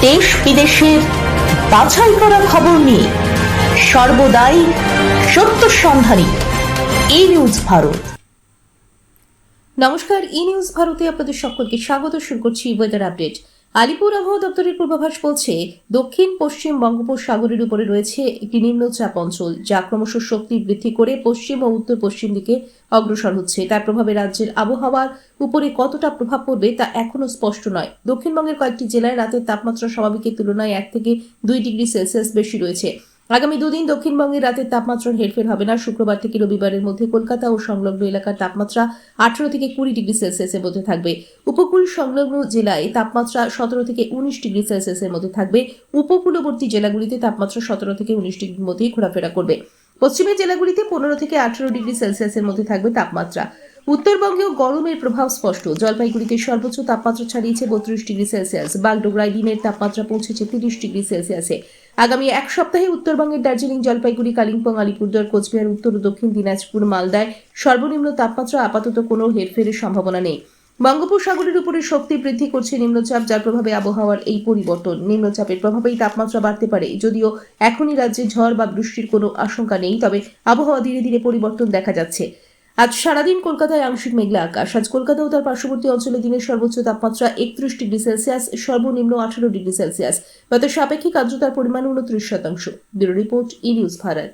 দেশ বিদেশের বাছাই করা খবর নিয়ে সর্বদাই সত্য সন্ধানী ই নিউজ ভারত। নমস্কার, ই নিউজ ভারতে আপনাদের সকলকে স্বাগত। শুরু করছি ওয়েদার আপডেট। আলিপুর আবহাওয়া দপ্তরের পূর্বাভাস বলছে, দক্ষিণ পশ্চিম বঙ্গোপসাগরের উপরে রয়েছে একটি নিম্নচাপ অঞ্চল, যা ক্রমশ শক্তি বৃদ্ধি করে পশ্চিম ও উত্তর পশ্চিম দিকে অগ্রসর হচ্ছে। তার প্রভাবে রাজ্যের আবহাওয়ার উপরে কতটা প্রভাব পড়বে তা এখনো স্পষ্ট নয়। দক্ষিণবঙ্গের কয়েকটি জেলায় রাতের তাপমাত্রা স্বাভাবিকের তুলনায় 1 থেকে 2 ডিগ্রি সেলসিয়াস বেশি রয়েছে। আগামী দুদিন দক্ষিণবঙ্গের রাতের তাপমাত্রার হেরফের হবে না। শুক্রবার থেকে রবিবারের মধ্যে কলকাতা ও সংলগ্ন এলাকার তাপমাত্রা 18 থেকে 20 ডিগ্রি সেলসিয়াসের মধ্যে থাকবে। উপকূল সংলগ্ন জেলায় তাপমাত্রা 17 থেকে 19 ডিগ্রি সেলসিয়াসের মধ্যে থাকবে। উপকূলবর্তী জেলাগুলিতে তাপমাত্রা 17 থেকে 19 ডিগ্রির মধ্যেই ঘোরাফেরা করবে। পশ্চিমের জেলাগুলিতে 15 থেকে 18 ডিগ্রি সেলসিয়াসের মধ্যে থাকবে তাপমাত্রা। উত্তরবঙ্গেও গরমের প্রভাব স্পষ্ট। জলপাইগুড়িতে সর্বোচ্চ তাপমাত্রা ছাড়িয়েছে 32 ডিগ্রি সেলসিয়াস। বাগডোগরায় দিনের তাপমাত্রা পৌঁছেছে 30 ডিগ্রি সেলসিয়াসে। আগামী এক সপ্তাহে উত্তরবঙ্গের দার্জিলিং, জলপাইগুড়ি, কালিম্পং, আলিপুরদুয়ার, কোচবিহার, উত্তর ও দক্ষিণ দিনাজপুর, মালদায় সর্বনিম্ন তাপমাত্রা আপাতত কোনো হেরফেরের সম্ভাবনা নেই। বঙ্গোপসাগরের উপরে শক্তি বৃদ্ধি করছে নিম্নচাপ, যার প্রভাবে আবহাওয়ার এই পরিবর্তন। নিম্নচাপের প্রভাবেই তাপমাত্রা বাড়তে পারে। যদিও এখনই রাজ্যে ঝড় বা বৃষ্টির কোনো আশঙ্কা নেই, তবে আবহাওয়া ধীরে ধীরে পরিবর্তন দেখা যাচ্ছে। আজ সারাদিন কলকাতায় আংশিক মেঘলা আকাশ। আজ কলকাতা ও তার পার্শ্ববর্তী অঞ্চলে দিনের সর্বোচ্চ তাপমাত্রা 31 ডিগ্রি সেলসিয়াস, সর্বনিম্ন 18 ডিগ্রি সেলসিয়াস। বাতাসের আপেক্ষিক আর্দ্রতার পরিমাণ 29%। ব্যুরো রিপোর্ট, ই নিউজ ভারত।